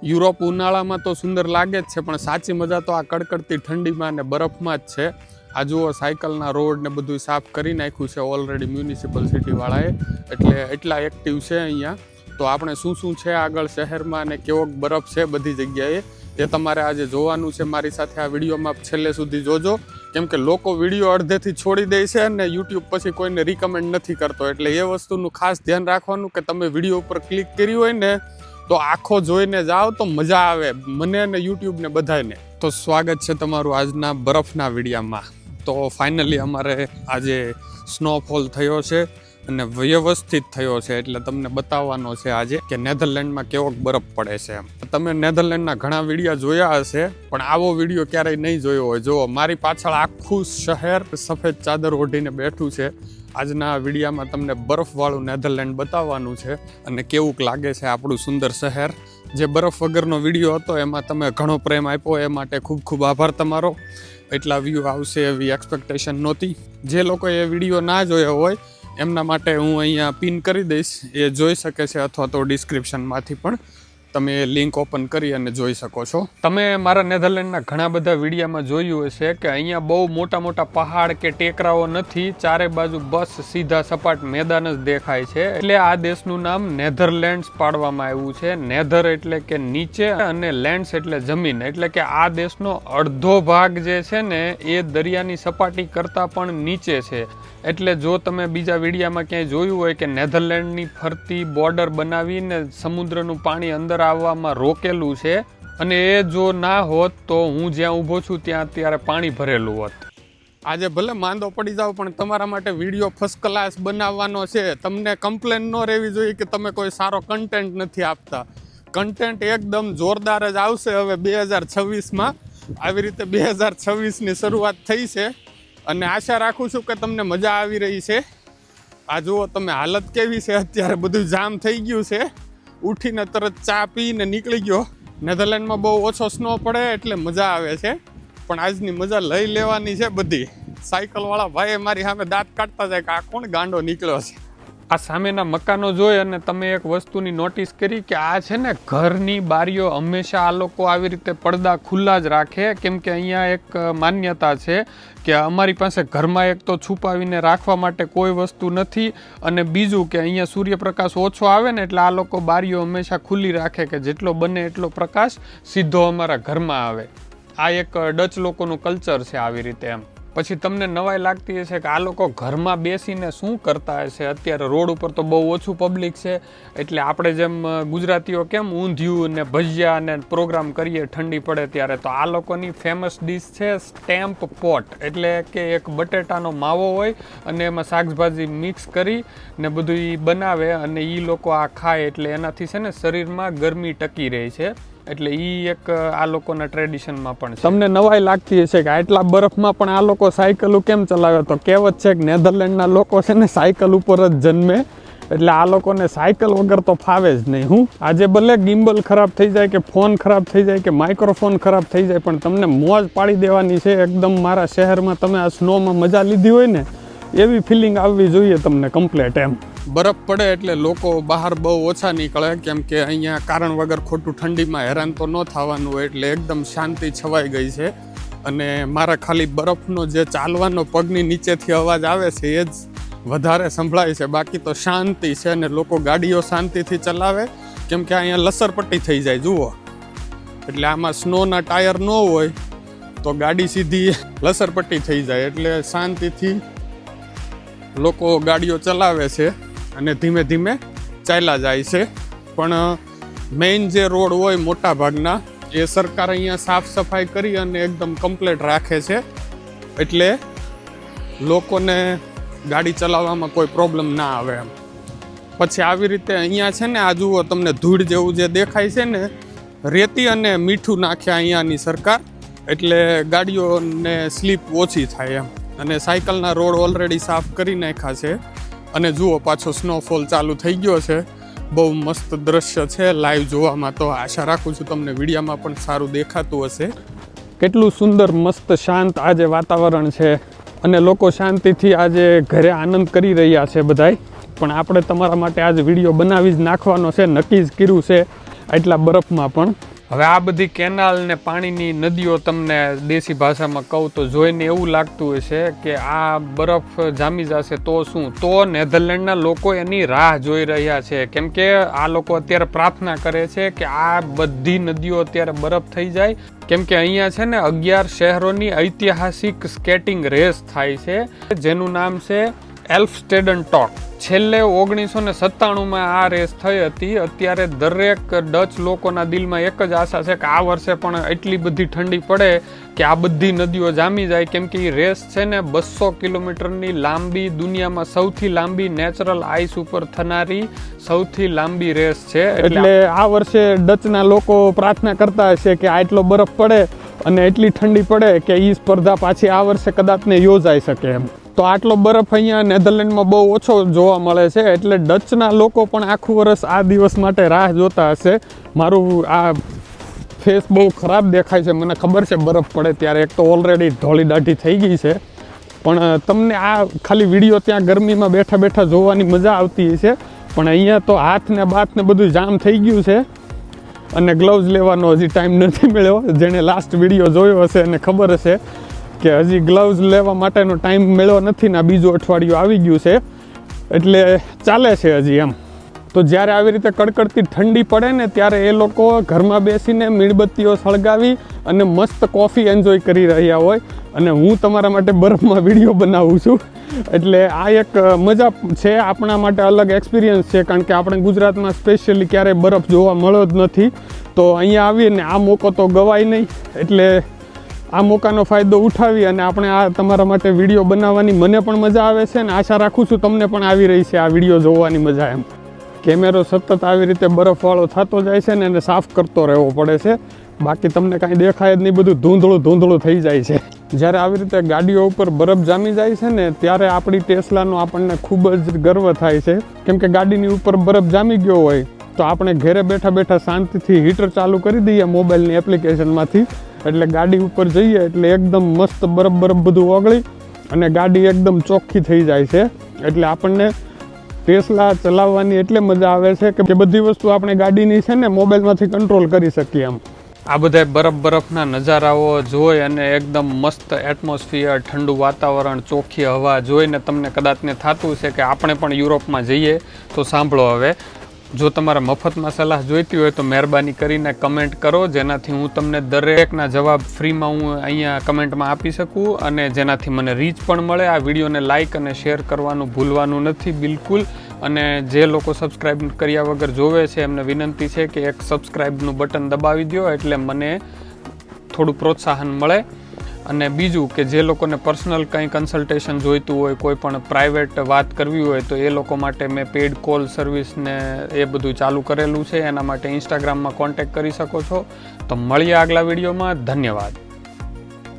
Europe ઉનાળામાં તો સુંદર લાગે જ છે, પણ સાચી મજા તો આ કડકડતી ઠંડીમાં ને બરફમાં જ છે. આ જુઓ સાયકલના રોડ ને બધું સાફ કરી નાખ્યું છે ઓલરેડી મ્યુનિસિપલ સિટીવાળાએ, એટલે એટલા એક્ટિવ છે અહીંયા. તો આપણે શું શું છે આગળ શહેરમાં ને કેવો બરફ છે બધી જગ્યાએ તે તમારે આજે જોવાનું છે. મારી સાથે આ વિડીયોમાં છેલ્લે સુધી જોજો, કેમ કે લોકો વિડીયો અડધેથી છોડી દે છે અને યુટ્યુબ પછી કોઈને રિકમેન્ડ નથી કરતો. એટલે એ વસ્તુનું ખાસ ધ્યાન રાખવાનું કે તમે વિડીયો ઉપર ક્લિક કર્યું હોય ને તો આખો જોઈને જાઓ તો મજા આવે મને અને યુટ્યુબ ને બધાને. તો સ્વાગત છે તમારું આજના બરફના વિડીયોમાં. તો ફાઇનલી અમારે આજે સ્નોફોલ થયો છે અને વ્યવસ્થિત થયો છે, એટલે તમને બતાવવાનો છે આજે કે નેધરલેન્ડમાં કેવો બરફ પડે છે. તમે નેધરલેન્ડના ઘણા વિડીયો જોયા હશે, પણ આવો વિડીયો ક્યારેય નહીં જોયો હોય. જુઓ મારી પાછળ આખું શહેર સફેદ ચાદર ઓઢીને બેઠું છે. આજના વિડીયામાં તમને બરફવાળું નેધરલેન્ડ બતાવવાનું છે અને કેવું લાગે છે આપણું સુંદર શહેર. જે બરફ વગરનો વિડીયો હતો એમાં તમે ઘણો પ્રેમ આપ્યો, એ માટે ખૂબ ખૂબ આભાર તમારો. એટલા વ્યૂ આવશે એવી એક્સપેક્ટેશન નહોતી. જે લોકોએ એ વિડીયો ના જોયો હોય એમના માટે હું અહીંયા પિન કરી દઈશ, એ જોઈ શકે છે, અથવા તો ડિસ્ક્રિપ્શનમાંથી પણ તમે લિંક ઓપન કરી અને જોઈ શકો છો. તમે મારા નેધરલેન્ડના ઘણા બધા વિડીયોમાં જોયું હશે કે અહીંયા બહુ મોટા મોટા પહાડ કે ટેકરાઓ નથી, ચારે બાજુ બસ સીધા સપાટ મેદાન જ દેખાય છે. એટલે આ દેશનું નામ નેધરલેન્ડ્સ પાડવામાં આવ્યું છે. નેધર એટલે કે નીચે અને લેન્ડ્સ એટલે જમીન, એટલે કે આ દેશનો અડધો ભાગ જે છે ને એ દરિયાની સપાટી કરતાં પણ નીચે છે. એટલે જો તમે બીજા વિડીયામાં ક્યાંય જોયું હોય કે નેધરલેન્ડની ફરતી બોર્ડર બનાવીને સમુદ્રનું પાણી અંદર આવવામાં રોકેલું છે, અને એ જો ના હોત તો હું જ્યાં ઊભો છું ત્યાં અત્યારે પાણી ભરેલું હોત. આજે ભલે માંદો પડી જાવ પણ તમારા માટે વિડીયો ફર્સ્ટ ક્લાસ બનાવવાનો છે. તમને કમ્પ્લેન ન રહેવી જોઈએ કે તમે કોઈ સારો કન્ટેન્ટ નથી આપતા. કન્ટેન્ટ એકદમ જોરદાર જ આવશે હવે 2026માં. આવી રીતે 2026ની શરૂઆત થઈ છે અને આશા રાખું છું કે તમને મજા આવી રહી છે. આ જુઓ તમે હાલત કેવી છે, અત્યારે બધું જામ થઈ ગયું છે. ઉઠીને તરત ચા પીને નીકળી ગયો. નેધરલેન્ડમાં બહુ ઓછો સ્નો પડે એટલે મજા આવે છે, પણ આજની મજા લઈ લેવાની છે બધી. સાયકલવાળા ભાઈ મારી સામે દાંત કાઢતા જાય કે આ કોણ ગાંડો નીકળ્યો છે. આ સામેના મકાનો જોઈ અને તમે એક વસ્તુની નોટિસ કરી કે આ છે ને ઘરની બારીઓ હંમેશા આ લોકો આવી રીતે પડદા ખુલ્લા જ રાખે, કેમ કે અહીંયા એક માન્યતા છે કે અમારી પાસે ઘરમાં એક તો છુપાવીને રાખવા માટે કોઈ વસ્તુ નથી, અને બીજું કે અહીંયા સૂર્યપ્રકાશ ઓછો આવે ને એટલે આ લોકો બારીઓ હંમેશા ખુલ્લી રાખે કે જેટલો બને એટલો પ્રકાશ સીધો અમારા ઘરમાં આવે. આ એક ડચ લોકોનું કલ્ચર છે આવી રીતે એમ. પછી તમને નવાઈ લાગતી હશે કે આ લોકો ઘરમાં બેસીને શું કરતા હશે. અત્યારે રોડ ઉપર તો બહુ ઓછું પબ્લિક છે, એટલે આપણે જેમ ગુજરાતીઓ કેમ ઊંધિયું ને ભજીયા ને પ્રોગ્રામ કરીએ ઠંડી પડે ત્યારે, તો આ લોકોની ફેમસ ડિશ છે સ્ટેમ્પ પોટ. એટલે કે એક બટેટાનો માવો હોય અને એમાં શાકભાજી મિક્સ કરી ને બધું બનાવે અને એ લોકો આ ખાય, એટલે એનાથી છે ને શરીરમાં ગરમી ટકી રહે છે. એટલે એ એક આ લોકોના ટ્રેડિશનમાં પણ છે. તમને નવાઈ લાગતી હશે કે આટલા બરફમાં પણ આ લોકો સાયકલો કેમ ચલાવે, તો કહેવત છે કે નેધરલેન્ડના લોકો છે ને સાયકલ ઉપર જ જન્મે, એટલે આ લોકોને સાયકલ વગર તો ફાવે જ નહીં. હું આજે ભલે ગિમ્બલ ખરાબ થઈ જાય કે ફોન ખરાબ થઈ જાય કે માઇક્રોફોન ખરાબ થઈ જાય, પણ તમને મોજ પાડી દેવાની છે એકદમ. મારા શહેરમાં તમે આ સ્નોમાં મજા લીધી હોય ને એવી ફિલિંગ આવવી જોઈએ તમને કમ્પ્લેટ એમ. બરફ પડે એટલે લોકો બહાર બહુ ઓછા નીકળે, કેમ કે અહીંયા કારણ વગર ખોટું ઠંડીમાં હેરાન તો ન થવાનું હોય, એટલે એકદમ શાંતિ છવાઈ ગઈ છે. અને મારા ખાલી બરફનો જે ચાલવાનો પગની નીચેથી અવાજ આવે છે એ જ વધારે સંભળાય છે, બાકી તો શાંતિ છે. અને લોકો ગાડીઓ શાંતિથી ચલાવે, કેમ કે અહીંયા લસરપટ્ટી થઈ જાય જુઓ. એટલે આમાં સ્નોના ટાયર ન હોય તો ગાડી સીધી લસરપટ્ટી થઈ જાય, એટલે શાંતિથી લોકો ગાડીઓ ચલાવે છે અને ધીમે ધીમે ચાલ્યા જાય છે. પણ મેઇન જે રોડ હોય મોટા ભાગના એ સરકાર અહીંયા સાફ સફાઈ કરી અને એકદમ કમ્પ્લીટ રાખે છે, એટલે લોકોને ગાડી ચલાવવામાં કોઈ પ્રોબ્લેમ ના આવે એમ. પછી આવી રીતે અહીંયા છે ને આ જુઓ તમને ધૂળ જેવું જે દેખાય છે ને, રેતી અને મીઠું નાખ્યા અહીંયાની સરકાર, એટલે ગાડીઓને સ્લીપ ઓછી થાય એમ. અને સાયકલના રોડ ઓલરેડી સાફ કરી નાખ્યા છે. અને જુઓ પાછો સ્નોફોલ ચાલુ થઈ ગયો છે. બહુ મસ્ત દ્રશ્ય છે લાઈવ જોવામાં. તો આશા રાખું છું તમને વિડીયોમાં પણ સારું દેખાતું હશે. કેટલું સુંદર મસ્ત શાંત આજે વાતાવરણ છે અને લોકો શાંતિથી આજે ઘરે આનંદ કરી રહ્યા છે બધાય. પણ આપણે તમારા માટે આજે વિડીયો બનાવી જ નાખવાનો છે, નક્કી જ કર્યું છે. આટલા બરફમાં પણ. હવે આ બધી કેનાલ ને પાણીની નદીઓ તમને દેશી ભાષામાં કહું તો જોઈને એવું લાગતું હશે કે આ બરફ જામી જશે તો શું, તો નેધરલેન્ડના લોકો એની રાહ જોઈ રહ્યા છે. કેમ કે આ લોકો અત્યારે પ્રાર્થના કરે છે કે આ બધી નદીઓ અત્યારે બરફ થઈ જાય. કેમ કે અહીંયા છે ને 11 શહેરોની ઐતિહાસિક સ્કેટિંગ રેસ થાય છે જેનું નામ છે એલ્ફસ્ટેડન ટોક. છેલ્લે 1997માં આ રેસ થઈ હતી. અત્યારે દરેક ડચ લોકોના દિલમાં એક જ આશા છે કે આ વર્ષે પણ એટલી બધી ઠંડી પડે કે આ બધી નદીઓ જામી જાય. કેમ કે એ રેસ છે ને 200 કિલોમીટરની લાંબી, દુનિયામાં સૌથી લાંબી નેચરલ આઈસ ઉપર થનારી સૌથી લાંબી રેસ છે. એટલે આ વર્ષે ડચના લોકો પ્રાર્થના કરતા હશે કે આટલો બરફ પડે અને એટલી ઠંડી પડે કે એ સ્પર્ધા પાછી આ વર્ષે કદાચ ને યોજાઈ શકે એમ. તો આટલો બરફ અહીંયા નેધરલેન્ડમાં બહુ ઓછો જોવા મળે છે. એટલે ડચના લોકો પણ આખું વર્ષ આ દિવસ માટે રાહ જોતા હશે. મારું આ ફેસ બહુ ખરાબ દેખાય છે, મને ખબર છે બરફ પડે ત્યારે. એક તો ઓલરેડી ધોળી દાઢી થઈ ગઈ છે, પણ તમને આ ખાલી વિડીયો ત્યાં ગરમીમાં બેઠા બેઠા જોવાની મજા આવતી છે. પણ અહીંયા તો હાથ ને બાથ ને બધું જામ થઈ ગયું છે અને ગ્લવ્સ લેવાનો હજી ટાઈમ નથી મળ્યો. જેણે લાસ્ટ વિડીયો જોયો હશે એને ખબર હશે કે હજી ગ્લવ્સ લેવા માટેનો ટાઈમ મળ્યો નથી ને બીજું અઠવાડિયું આવી ગયું છે. એટલે ચાલે છે હજી એમ. તો જ્યારે આવી રીતે કડકડતી ઠંડી પડે ને ત્યારે એ લોકો ઘરમાં બેસીને મીણબત્તીઓ સળગાવી અને મસ્ત કોફી એન્જોય કરી રહ્યા હોય અને હું તમારા માટે બરફમાં વિડીયો બનાવું છું. એટલે આ એક મજા છે, આપણા માટે અલગ એક્સપિરિયન્સ છે. કારણ કે આપણે ગુજરાતમાં સ્પેશિયલી ક્યારેય બરફ જોવા મળ્યો જ નથી. તો અહીંયા આવીને આ મોકો તો ગવાય નહીં. એટલે આ મોકાનો ફાયદો ઉઠાવી અને આપણે આ તમારા માટે વિડીયો બનાવવાની મને પણ મજા આવે છે અને આશા રાખું છું તમને પણ આવી રહી છે આ વિડીયો જોવાની મજા એમ. કેમેરો સતત આવી રીતે બરફવાળો થતો જાય છે ને એને સાફ કરતો રહેવો પડે છે, બાકી તમને કાંઈ દેખાય જ નહીં, બધું ધૂંધળું થઈ જાય છે. જ્યારે આવી રીતે ગાડીઓ ઉપર બરફ જામી જાય છે ને ત્યારે આપણી ટેસ્લાનો આપણને ખૂબ જ ગર્વ થાય છે. કેમ કે ગાડીની ઉપર બરફ જામી ગયો હોય તો આપણે ઘરે બેઠા બેઠા શાંતિથી હીટર ચાલુ કરી દઈએ મોબાઈલની એપ્લિકેશનમાંથી. એટલે ગાડી ઉપર જઈએ એટલે એકદમ મસ્ત બરફ બધું ઓગળી અને ગાડી એકદમ ચોખ્ખી થઈ જાય છે. એટલે આપણને ટેસ્લા ચલાવવાની એટલે મજા આવે છે કે બધી વસ્તુ આપણે ગાડીની છે ને મોબાઈલમાંથી કંટ્રોલ કરી શકીએ એમ. આ બધા બરફના નજારાઓ જોઈ અને એકદમ મસ્ત એટમોસ્ફિયર, ઠંડુ વાતાવરણ, ચોખ્ખી હવા જોઈને તમને કદાચને થતું છે કે આપણે પણ યુરોપમાં જઈએ. તો સાંભળો, હવે જો તમારા મફતમાં સલાહ જોઈતી હોય તો મહેરબાની કરીને કમેન્ટ કરો, જેનાથી હું તમને દરેકના જવાબ ફ્રીમાં હું અહીંયા કમેન્ટમાં આપી શકું અને જેનાથી મને રીચ પણ મળે. આ વિડીયોને લાઇક અને શેર કરવાનું ભૂલવાનું નથી બિલકુલ. અને જે લોકો સબસ્ક્રાઈબ કર્યા વગર જોવે છે એમને વિનંતી છે કે એક સબસ્ક્રાઈબનું બટન દબાવી દો એટલે મને થોડું પ્રોત્સાહન મળે. અને બીજું કે જે લોકોને પર્સનલ કંઈ કન્સલ્ટેશન જોઈતું હોય, કોઈ પણ પ્રાઇવેટ વાત કરવી હોય તો એ લોકો માટે મેં પેઇડ કોલ સર્વિસને એ બધું ચાલુ કરેલું છે. એના માટે ઇન્સ્ટાગ્રામમાં કોન્ટેક્ટ કરી શકો છો. તો મળીએ આગલા વિડીયોમાં. ધન્યવાદ.